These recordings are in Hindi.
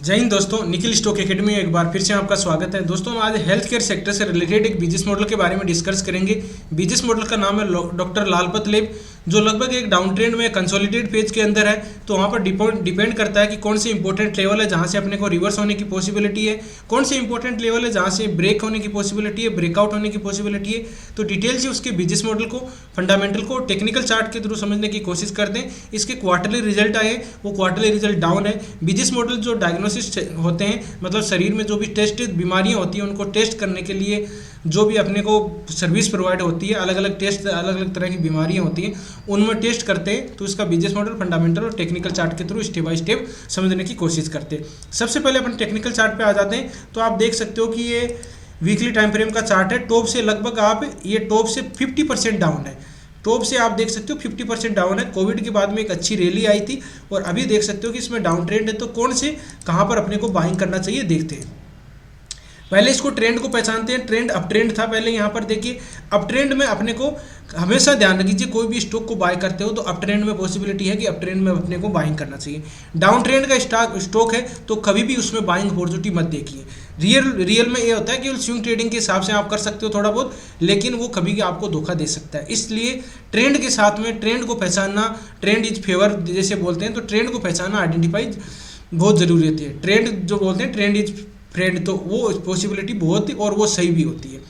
जय हिंद दोस्तों, निखिल स्टॉक एकेडमी में एक बार फिर से आपका स्वागत है। दोस्तों हम आज हेल्थ केयर सेक्टर से रिलेटेड एक बिजनेस मॉडल के बारे में डिस्कस करेंगे। बिजनेस मॉडल का नाम है डॉक्टर लालपत लैब, जो लगभग एक डाउन ट्रेंड में कंसोलिडेट फेज के अंदर है। तो वहाँ पर डिपेंड करता है कि कौन सी इंपॉर्टेंट लेवल है जहाँ से अपने को रिवर्स होने की पॉसिबिलिटी है, कौन सी इंपॉर्टेंट लेवल है जहाँ से ब्रेक होने की पॉसिबिलिटी है, ब्रेकआउट होने की पॉसिबिलिटी है। तो डिटेल से उसके बिजनेस मॉडल को, फंडामेंटल को टेक्निकल चार्ट के थ्रू समझने की कोशिश करते हैं। इसके क्वार्टरली रिजल्ट आए, वो क्वार्टरली रिजल्ट डाउन है। बिजनेस मॉडल जो डायग्नोसिस होते हैं, मतलब शरीर में जो भी टेस्ट बीमारियां होती हैं उनको टेस्ट करने के लिए जो भी अपने को सर्विस प्रोवाइड होती है, अलग अलग टेस्ट, अलग अलग तरह की बीमारियां होती हैं, उनमें टेस्ट करते हैं। तो इसका बिजनेस मॉडल फंडामेंटल और टेक्निकल चार्ट के थ्रू स्टेप बाय स्टेप समझने की कोशिश करते हैं। सबसे पहले अपन टेक्निकल चार्ट पे आ जाते हैं। तो आप देख सकते हो कि ये वीकली टाइम फ्रेम का चार्ट है। टॉप से लगभग आप ये टॉप से 50% डाउन है। टॉप से आप देख सकते हो 50% डाउन है। कोविड के बाद में एक अच्छी रैली आई थी और अभी देख सकते हो कि इसमें डाउन ट्रेंड है। तो कौन से कहाँ पर अपने को बाइंग करना चाहिए देखते हैं। पहले इसको ट्रेंड को पहचानते हैं। ट्रेंड अप ट्रेंड था पहले। यहाँ पर देखिए अप ट्रेंड में अपने को हमेशा ध्यान रखिए, कोई भी स्टॉक को बाय करते हो तो अप ट्रेंड में पॉसिबिलिटी है कि अप ट्रेंड में अपने को बाइंग करना चाहिए। डाउन ट्रेंड का स्टॉक है तो कभी भी उसमें बाइंग अपॉर्चुनिटी मत देखिए। रियल में ये होता है कि स्विंग ट्रेडिंग के हिसाब से आप कर सकते हो थोड़ा बहुत, लेकिन वो कभी आपको धोखा दे सकता है। इसलिए ट्रेंड के साथ में ट्रेंड को पहचानना, ट्रेंड इज फेवर जैसे बोलते हैं, तो ट्रेंड को पहचानना, आइडेंटिफाई बहुत ज़रूरी होती है। ट्रेंड जो बोलते हैं ट्रेंड इज ट्रेंड, तो वो पॉसिबिलिटी बहुत ही और वो सही भी होती है।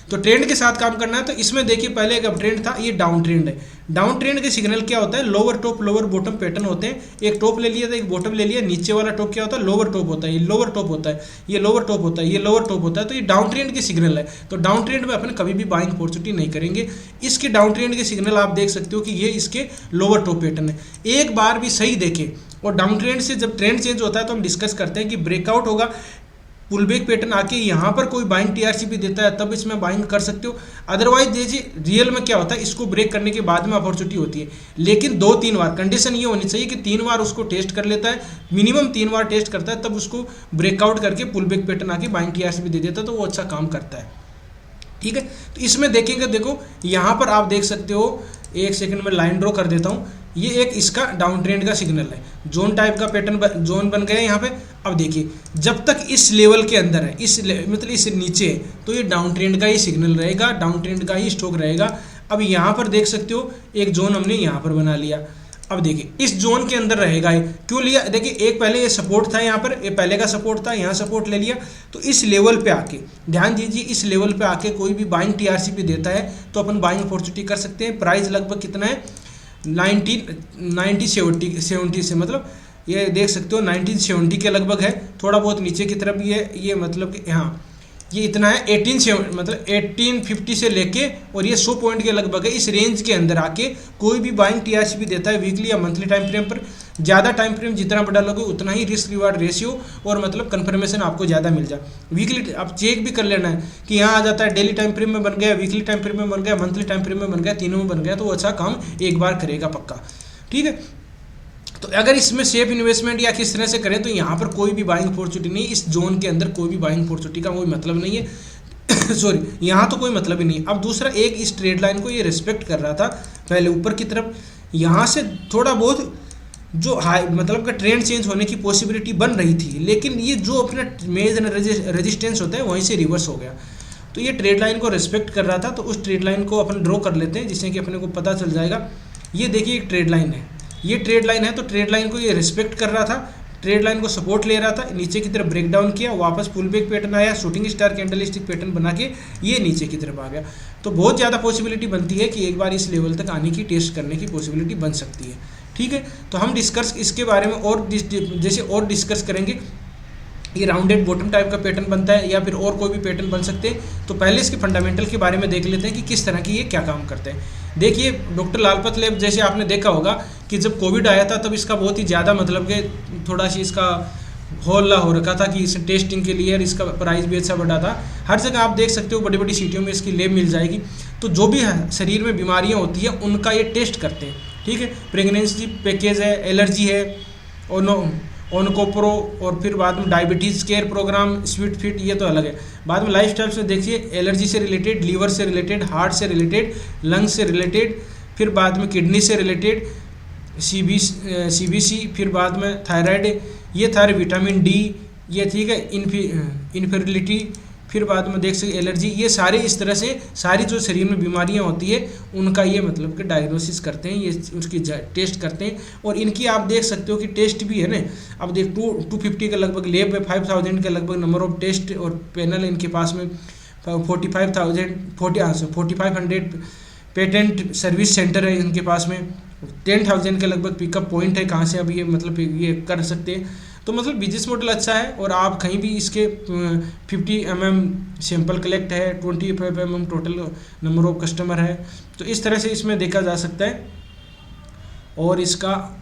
तो ट्रेंड के साथ काम करना है। तो इसमें देखिए पहले एक अप ट्रेंड था, ये डाउन ट्रेंड है। डाउन ट्रेंड के सिग्नल क्या होता है? Lower top lower bottom pattern होते हैं। एक टॉप ले लिया था, एक बॉटम ले लिया। नीचे वाला टॉप क्या होता है? लोअर टॉप होता है। ये लोअर टॉप होता है, ये लोअर टॉप होता है, ये लोअर टॉप होता है। तो ये डाउन ट्रेंड के सिग्नल है। तो डाउन ट्रेंड में अपन कभी भी बाइंग अपॉर्चुनिटी नहीं करेंगे। इसके डाउन ट्रेंड के सिग्नल आप देख सकते हो कि ये इसके लोअर टॉप पैटर्न है। एक बार भी सही देखें। और डाउन ट्रेंड से जब ट्रेंड चेंज होता है तो हम डिस्कस करते हैं कि ब्रेकआउट होगा, पुल बैक पैटर्न आके यहाँ पर कोई बाइंग टीआरसीपी देता है तब इसमें बाइंग कर सकते हो। अदरवाइज देखिए रियल में क्या होता है, इसको ब्रेक करने के बाद में अपॉर्चुनिटी होती है। लेकिन 2-3 बार कंडीशन ये होनी चाहिए कि 3 बार उसको टेस्ट कर लेता है, मिनिमम 3 बार टेस्ट करता है, तब उसको ब्रेकआउट करके पुल बैक पैटर्न आके बाइंग टीआरसीपी दे देता है, तो वो अच्छा काम करता है। ठीक है, तो इसमें देखेंगे, देखो यहाँ पर आप देख सकते हो, एक सेकंड में लाइन ड्रॉ कर देता हूँ। ये एक इसका डाउन ट्रेंड का सिग्नल है, जोन टाइप का पैटर्न जोन बन गया है यहाँ पे। अब देखिए जब तक इस लेवल के अंदर है, मतलब इस नीचे है, तो ये डाउन ट्रेंड का ही सिग्नल रहेगा, डाउन ट्रेंड का ही स्टॉक रहेगा। अब यहाँ पर देख सकते हो एक जोन हमने यहाँ पर बना लिया। अब देखिए इस जोन के अंदर रहेगा ये। क्यों लिया? देखिए एक पहले ये सपोर्ट था, यहाँ पर ये पहले का सपोर्ट था, यहाँ सपोर्ट ले लिया। तो इस लेवल पे आके ध्यान दीजिए, इस लेवल पे आके कोई भी बाइंग टीआरसीपी देता है तो अपन बाइंग अपॉर्चुनिटी कर सकते हैं। प्राइस लगभग कितना है? 1970 से, मतलब ये देख सकते हो 1970 के लगभग है। थोड़ा बहुत नीचे की तरफ ये मतलब कि हाँ ये इतना है 1850 से लेके और ये 100 पॉइंट के लगभग है। इस रेंज के अंदर आके कोई भी बाइंग टीआरसीपी देता है वीकली या मंथली टाइम फ्रेम पर। ज़्यादा टाइम फ्रेम जितना बड़ा लोगे उतना ही रिस्क रिवार्ड रेशियो और मतलब कंफर्मेशन आपको ज़्यादा मिल जाए। वीकली आप चेक भी कर लेना है कि यहाँ आ जाता है डेली टाइम फ्रेम में बन गया, वीकली टाइम फ्रेम में बन गया, मंथली टाइम फ्रेम में बन गया, तीनों में बन गया, तो वो अच्छा काम एक बार करेगा पक्का। ठीक है, तो अगर इसमें सेफ इन्वेस्टमेंट या किस तरह से करें तो यहाँ पर कोई भी बाइंग अपॉर्चुनिटी नहीं, इस जोन के अंदर कोई भी बाइंग अपॉर्चुनिटी का कोई मतलब नहीं है। सॉरी, यहाँ तो कोई मतलब ही नहीं। अब दूसरा, एक इस ट्रेड लाइन को ये रिस्पेक्ट कर रहा था पहले ऊपर की तरफ, यहाँ से थोड़ा बहुत जो हाई मतलब का ट्रेंड चेंज होने की पॉसिबिलिटी बन रही थी, लेकिन ये जो अपना मेजर रेजिस्टेंस होता है वहीं से रिवर्स हो गया। तो ये ट्रेड लाइन को रिस्पेक्ट कर रहा था, तो उस ट्रेड लाइन को अपन ड्रॉ कर लेते हैं जिससे कि अपने को पता चल जाएगा। ये देखिए एक ट्रेड लाइन है, ये ट्रेड लाइन है, तो ट्रेड लाइन को ये रिस्पेक्ट कर रहा था, ट्रेड लाइन को सपोर्ट ले रहा था, नीचे की तरफ ब्रेक डाउन किया, वापस पुल बैक पैटर्न आया, शूटिंग स्टार कैंडलस्टिक पैटर्न बना के ये नीचे की तरफ आ गया। तो बहुत ज़्यादा पॉसिबिलिटी बनती है कि एक बार इस लेवल तक आने की, टेस्ट करने की पॉसिबिलिटी बन सकती है। ठीक है, तो हम डिस्कस इसके बारे में और जैसे और डिस्कस करेंगे। ये राउंडेड बॉटम टाइप का पैटर्न बनता है या फिर और कोई भी पैटर्न बन सकते हैं। तो पहले इसके फंडामेंटल के बारे में देख लेते हैं कि किस तरह की ये क्या काम करते हैं। देखिए डॉक्टर लालपत लैब जैसे आपने देखा होगा कि जब कोविड आया था तब इसका बहुत ही ज़्यादा मतलब कि थोड़ा सी इसका हॉल्ला हो रखा था कि इस टेस्टिंग के लिए, इसका प्राइस भी अच्छा बढ़ा था। हर जगह आप देख सकते हो बड़ी बड़ी सिटियों में इसकी लैब मिल जाएगी। तो जो भी शरीर में बीमारियाँ होती हैं उनका ये टेस्ट करते हैं। ठीक है, प्रेगनेंसी पैकेज है, एलर्जी है, ओनकोप्रो, और फिर बाद में diabetes care programme, sweet fit, ये तो अलग है। बाद में लाइफस्टाइल से देखिए, एलर्जी से रिलेटेड, लीवर से रिलेटेड, हार्ट से रिलेटेड, लंग्स से रिलेटेड, फिर बाद में किडनी से रिलेटेड, सीबीसी, फिर बाद में थायराइड, ये था विटामिन डी, ये ठीक है, इनफेरिलिटी, फिर बाद में देख सकते एलर्जी, ये सारे इस तरह से सारी जो शरीर में बीमारियां होती है उनका ये मतलब कि डायग्नोसिस करते हैं, ये उसकी टेस्ट करते हैं। और इनकी आप देख सकते हो कि टेस्ट भी है ना, अब देख 250 के लगभग लैब है, 5000 के लगभग नंबर ऑफ टेस्ट और पैनल इनके पास में, 4500 पेटेंट सर्विस सेंटर है इनके पास में, 10,000 के लगभग पिकअप पॉइंट है, कहाँ से अब ये मतलब ये कर सकते हैं। तो मतलब बिजनेस मॉडल अच्छा है, और आप कहीं भी इसके 50 mm सैंपल कलेक्ट है, 25 mm total number of customer है, तो इस तरह से इसमें देखा जा सकता है। और इसका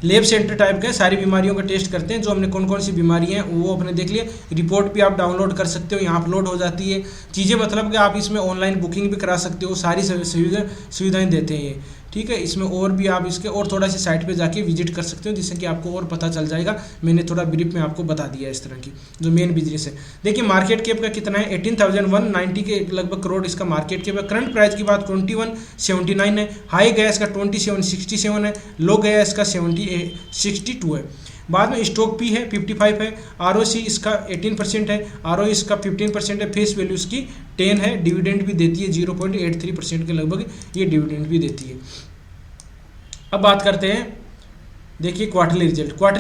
लैब सेंटर टाइप का सारी बीमारियों का टेस्ट करते हैं, जो हमने कौन कौन सी बीमारी हैं वो अपने देख लिए। रिपोर्ट भी आप डाउनलोड कर सकते हो, यहाँ अपलोड हो जाती है चीज़ें, मतलब कि आप इसमें ऑनलाइन बुकिंग भी करा सकते हो, सारी सुविधाएं देते हैं ये, ठीक है। इसमें और भी आप इसके और थोड़ा सी साइट पे जाके विजिट कर सकते हो, जिससे कि आपको और पता चल जाएगा। मैंने थोड़ा ब्रीफ में आपको बता दिया इस तरह की जो मेन बिजनेस है। देखिए मार्केट कैप का कितना है, 18,190 के लगभग करोड़ इसका मार्केट कैप है। करंट प्राइस की बात 2179 है, हाई गया इसका 2767 है, लो गया इसका 62 है। बाद में स्टॉक पी है 55 है, आरओसी इसका 18% है, आरओई इसका 15% है, फेस वैल्यू इसकी 10 है, डिविडेंड भी देती है 0.83% के लगभग ये डिविडेंड भी देती है। अब बात करते हैं, देखिए क्वार्टरली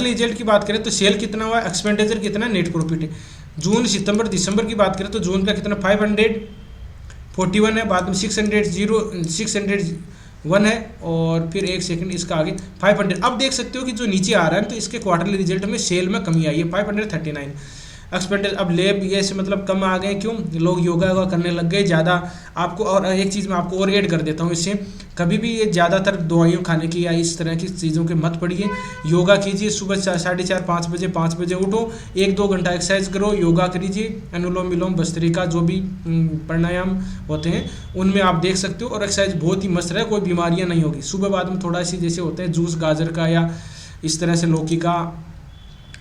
रिजल्ट की बात करें तो सेल कितना हुआ, एक्सपेंडिचर कितना, नेट प्रॉफिट है। जून सितंबर दिसंबर की बात करें तो जून का कितना 541 है, बाद में 601 है, और फिर एक सेकंड इसका आगे 500। अब देख सकते हो कि जो नीचे आ रहा है तो इसके क्वार्टरली रिजल्ट में सेल में कमी आई है 539। एक्सपेंडिचर अब लेब ये से मतलब कम आ गए, क्यों, लोग योगा करने लग गए ज़्यादा। आपको और एक चीज़ मैं आपको और ऐड कर देता हूँ इससे, कभी भी ये ज़्यादातर दवाइयों खाने की या इस तरह की चीज़ों के मत पड़िए। योगा कीजिए, सुबह 4:30 5 बजे उठो, 1-2 घंटा एक्सरसाइज करो, योगा करिए, अनुलोम विलोम भस्त्रिका जो भी प्राणायाम होते हैं उनमें आप देख सकते हो, और एक्सरसाइज बहुत ही मस्त रहे, कोई बीमारियाँ नहीं होगी। सुबह बाद में थोड़ा सी जैसे होते हैं जूस गाजर का या इस तरह से लौकी का,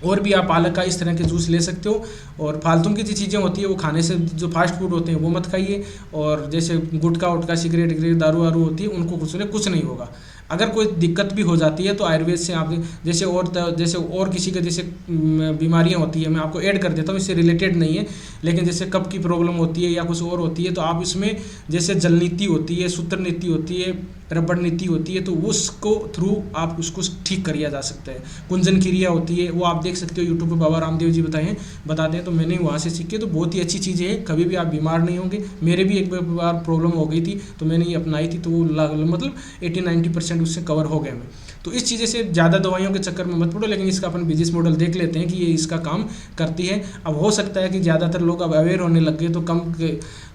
और भी आप पालक का इस तरह के जूस ले सकते हो। और फालतू की जो चीज़ें होती है वो खाने से, जो फास्ट फूड होते हैं वो मत खाइए, और जैसे गुटखा उटका सिगरेट दारू वारू होती है उनको कुछ नहीं होगा। अगर कोई दिक्कत भी हो जाती है तो आयुर्वेद से आप जैसे और किसी का जैसे बीमारियां होती है, मैं आपको ऐड कर देता हूँ, इससे रिलेटेड नहीं है, लेकिन जैसे कफ की प्रॉब्लम होती है या कुछ और होती है तो आप इसमें जैसे जल नीति होती है, सूत्र नीति होती है, रबड़ नीति होती है, तो उसको थ्रू आप उसको ठीक किया जा सकता है। कुंजन क्रिया होती है वो आप देख सकते हो, यूट्यूब पे बाबा रामदेव जी बताते हैं, तो मैंने वहाँ से सीखे, तो बहुत ही अच्छी चीज़ है, कभी भी आप बीमार नहीं होंगे। मेरे भी एक बार प्रॉब्लम हो गई थी तो मैंने ये अपनाई थी, तो वो मतलब 80-90% उससे कवर हो गया मैं। तो इस चीज़ें से ज़्यादा दवाइयों के चक्कर में मत पड़ो, लेकिन इसका अपन बिजनेस मॉडल देख लेते हैं कि ये इसका काम करती है। अब हो सकता है कि ज़्यादातर लोग अब अवेयर होने लग गए तो कम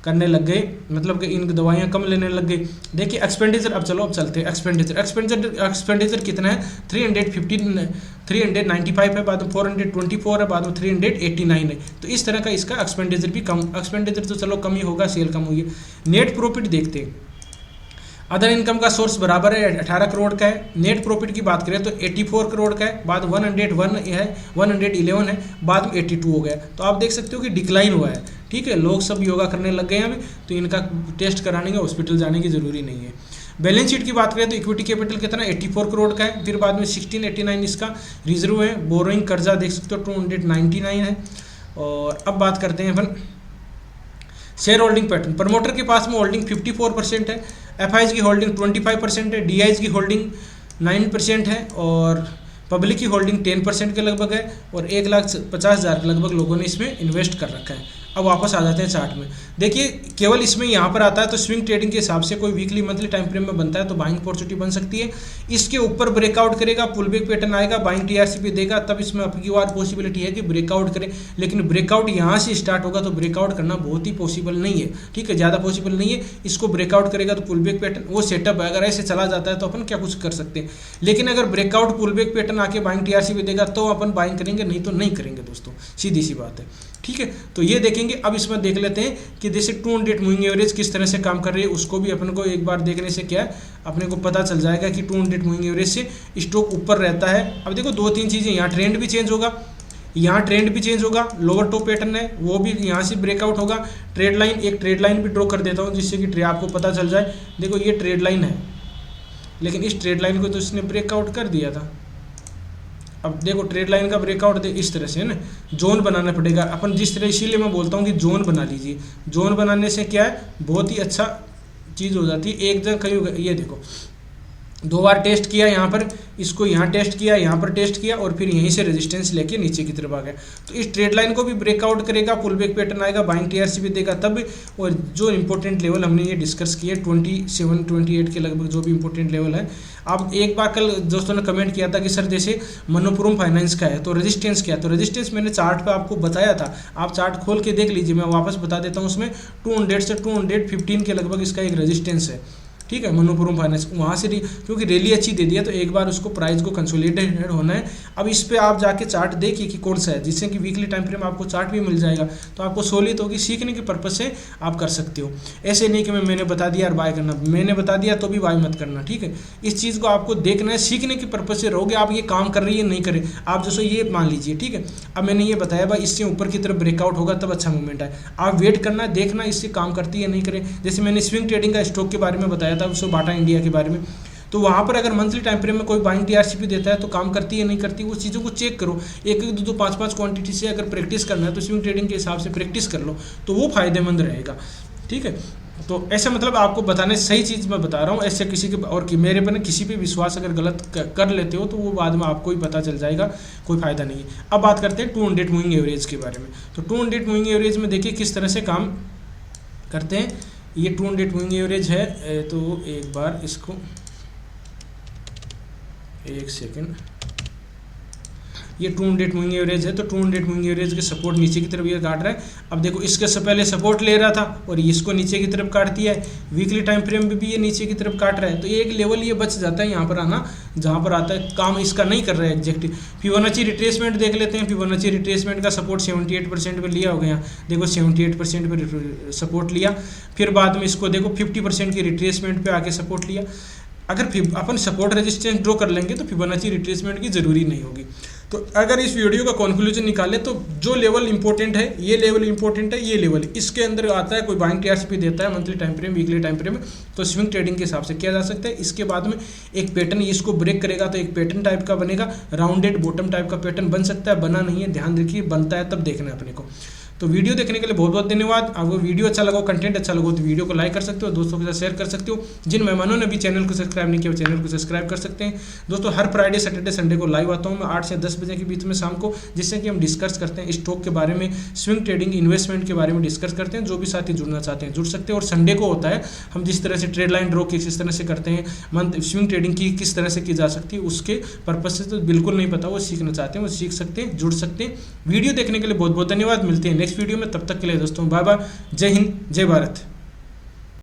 करने लग गए, मतलब कि इन दवाइयाँ कम लेने लग गए। देखिए एक्सपेंडिचर, अब चलते हैं एक्सपेंडिचर कितना है, 395 है, बाद में 424 है, बाद में 389 है। तो इस तरह का इसका एक्सपेंडिचर भी कम, एक्सपेंडिचर तो चलो कम ही होगा, सेल कम हुई है। नेट प्रॉफिट देखते हैं, अदर इनकम का सोर्स बराबर है 18 करोड़ का है। नेट प्रॉफिट की बात करें तो 84 करोड़ का है, बाद 101 है, 111 है, बाद में 82 हो गया। तो आप देख सकते हो कि डिक्लाइन हुआ है, ठीक है। लोग सब योगा करने लग गए हैं अभी, तो इनका टेस्ट कराने के हॉस्पिटल जाने की ज़रूरी नहीं है। बैलेंस शीट की बात करें तो इक्विटी कैपिटल कितना 84 करोड़ का है, फिर बाद में 1689 इसका रिजर्व है। बोरोइंग कर्जा देख सकते हो 299 है। और अब बात करते हैं अपन शेयर होल्डिंग पैटर्न। प्रमोटर के पास में होल्डिंग 54% है, एफआईज की होल्डिंग 25% है, डीआईज की होल्डिंग 9% है, और पब्लिक की होल्डिंग 10% के लगभग है, और 1,50,000 के लगभग लोगों ने इसमें इन्वेस्ट कर रखा है। अब वापस आ जाते हैं चार्ट में। देखिए केवल इसमें यहाँ पर आता है तो स्विंग ट्रेडिंग के हिसाब से कोई वीकली मंथली टाइम फ्रेम में बनता है तो बाइंग अपॉर्चुनिटी बन सकती है। इसके ऊपर ब्रेकआउट करेगा, पुल बैक पैटर्न आएगा, बाइंग टीआरसी पे देगा, तब इसमें आपकी बार पॉसिबिलिटी है कि ब्रेकआउट करे। लेकिन ब्रेकआउट यहाँ से स्टार्ट होगा तो ब्रेकआउट करना बहुत ही पॉसिबल नहीं है, ठीक है, ज़्यादा पॉसिबल नहीं है। इसको ब्रेकआउट करेगा तो पुल बैक पैटर्न वो सेटअप है, अगर ऐसे चला जाता है तो अपन क्या कुछ कर सकते हैं। लेकिन अगर ब्रेकआउट पुल बैक पैटर्न आके बाइंग टीआरसी पे देगा तो अपन बाइंग करेंगे, नहीं तो नहीं करेंगे दोस्तों, सीधी सी बात है, ठीक है। तो ये देखेंगे। अब इसमें देख लेते हैं कि जैसे 200 मूविंग एवरेज किस तरह से काम कर रही है, उसको भी अपन को एक बार देखने से क्या अपने को पता चल जाएगा कि 200 मूविंग एवरेज से स्टॉक ऊपर रहता है। अब देखो 2-3 चीज़ें, यहाँ ट्रेंड भी चेंज होगा, यहाँ ट्रेंड भी चेंज होगा, लोअर टॉप पैटर्न है वो भी यहाँ से ब्रेकआउट होगा। ट्रेड लाइन, एक ट्रेड लाइन भी ड्रॉ कर देता हूँ जिससे कि आपको पता चल जाए। देखो ये ट्रेड लाइन है, लेकिन इस ट्रेड लाइन को तो इसने ब्रेकआउट कर दिया था, अब देखो ट्रेड लाइन का ब्रेकआउट दे इस तरह से है ना, जोन बनाना पड़ेगा अपन जिस तरह, इसीलिए मैं बोलता हूँ कि जोन बना लीजिए। जोन बनाने से क्या है, बहुत ही अच्छा चीज़ हो जाती है। एक जगह कहीं ये देखो 2 बार टेस्ट किया यहाँ पर, इसको यहाँ टेस्ट किया, यहाँ पर टेस्ट किया और फिर यहीं से रेजिस्टेंस लेके नीचे की तरफ आ गया। तो इस ट्रेड लाइन को भी ब्रेकआउट करेगा, पुल बैक पैटर्न आएगा, बाइंग टीआरसी भी देगा तब। और जो इंपॉर्टेंट लेवल हमने ये डिस्कस किए 27 28 के लगभग जो भी इंपॉर्टेंट लेवल है। अब एक बार कल दोस्तों ने कमेंट किया था कि सर जैसे मनोपुरम फाइनेंस का है तो रेजिस्टेंस क्या है, तो रेजिस्टेंस मैंने चार्ट पे आपको बताया था, आप चार्ट खोल के देख लीजिए, मैं वापस बता देता हूँ। उसमें 200 से 215 के लगभग इसका एक रेजिस्टेंस है, ठीक है, मनोपुरम फाइनेंस। वहाँ से क्योंकि रैली अच्छी दे दिया तो एक बार उसको प्राइस को कंसोलिडेटेड होना है। अब इस पे आप जाके चार्ट देखिए कि कौन सा है, जिससे कि वीकली टाइम फ्रेम आपको चार्ट भी मिल जाएगा, तो आपको सहूलियत होगी, सीखने के पर्पज से आप कर सकते हो। ऐसे नहीं कि मैंने बता दिया और बाय करना, मैंने बता दिया तो भी बाय मत करना, ठीक है। इस चीज़ को आपको देखना है, सीखने के पर्पज से रहोगे आप, ये काम कर रही है नहीं करे आप जैसे ये मान लीजिए, ठीक है। अब मैंने ये बताया भाई इससे ऊपर की तरफ ब्रेकआउट होगा तब अच्छा मूवमेंट है, आप वेट करना, देखना इससे काम करती है नहीं करे। जैसे मैंने स्विंग ट्रेडिंग का स्टॉक के बारे में बताया था, उसको बाटा इंडिया के बारे में, तो वहाँ पर अगर मंथली टाइम फ्रेम में कोई बाइंग टीआरसीपी देता है तो काम करती है नहीं करती, वो चीज़ों को चेक करो। एक 2 5 क्वांटिटी से अगर प्रैक्टिस करना है तो स्विंग ट्रेडिंग के हिसाब से प्रैक्टिस कर लो, तो वो फायदेमंद रहेगा, ठीक है। तो ऐसा मतलब आपको बताने सही चीज़ मैं बता रहा हूँ, ऐसे किसी के और कि मेरे पर किसी पे विश्वास अगर गलत कर लेते हो तो वो बाद में आपको ही पता चल जाएगा, कोई फायदा नहीं है। अब बात करते हैं 200 मूविंग एवरेज के बारे में। तो 200 मूविंग एवरेज में देखिए किस तरह से काम करते हैं। ये 200 मूविंग एवरेज है, तो एक बार इसको एक सेकेंड, ये 200 मूविंग एवरेज है। तो 200 मूविंग एवरेज के सपोर्ट नीचे की तरफ ये काट रहा है। अब देखो इसके से पहले सपोर्ट ले रहा था और इसको नीचे की तरफ काट दिया है, वीकली टाइम फ्रेम में भी ये नीचे की तरफ काट रहा है, तो एक लेवल ये बच जाता है यहाँ पर आना, जहाँ पर आता है काम इसका नहीं कर रहा है एग्जैक्ट। फिबोनाची रिट्रेसमेंट देख लेते हैं। फिबोनाची रिट्रेसमेंट का सपोर्ट 78% पर लिया हो गया, देखो 78% पर सपोर्ट लिया, फिर बाद में इसको देखो 50% की रिट्रेसमेंट पे आके सपोर्ट लिया। अगर अपन सपोर्ट रेजिस्टेंस ड्रॉ कर लेंगे तो फिबोनाची रिट्रेसमेंट की ज़रूरी नहीं होगी। तो अगर इस वीडियो का कंक्लूजन निकाले तो जो लेवल इंपॉर्टेंट है, ये लेवल इंपॉर्टेंट है, ये लेवल इसके अंदर आता है, कोई बाइंग टीआरसीपी देता है monthly time frame, weekly time frame, तो स्विंग ट्रेडिंग के हिसाब से किया जा सकता है। इसके बाद में एक पैटर्न इसको ब्रेक करेगा तो एक पैटर्न टाइप का बनेगा, राउंडेड बॉटम टाइप का पैटर्न बन सकता है, बना नहीं है ध्यान रखिए, बनता है तब देखना है अपने को। तो वीडियो देखने के लिए बहुत बहुत धन्यवाद। आपको वीडियो अच्छा लगा, कंटेंट अच्छा लगा तो वीडियो को लाइक कर सकते हो, दोस्तों के साथ शेयर कर सकते हो। जिन मेहमानों ने भी चैनल को सब्सक्राइब नहीं किया वो चैनल को सब्सक्राइब कर सकते हैं। दोस्तों हर फ्राइडे सैटरडे संडे को लाइव आता हूँ मैं 8 से 10 बजे के बीच में शाम को, जिससे कि हम डिस्कस करते हैं स्टॉक के बारे में, स्विंग ट्रेडिंग, इन्वेस्टमेंट के बारे में डिस्कस करते हैं। जो भी साथी जुड़ना चाहते हैं जुड़ सकते हैं। और संडे को होता है हम जिस तरह से ट्रेड लाइन ड्रॉ किस तरह से करते हैं, मंथ स्विंग ट्रेडिंग की किस तरह से की जा सकती है, उसके पर्पज से तो बिल्कुल नहीं पता, वो सीखना चाहते हैं वो सीख सकते हैं, जुड़ सकते हैं। वीडियो देखने के लिए बहुत बहुत धन्यवाद। मिलते हैं नेक्स्ट वीडियो में, तब तक के लिए दोस्तों बाय बाय, जय हिंद, जय भारत।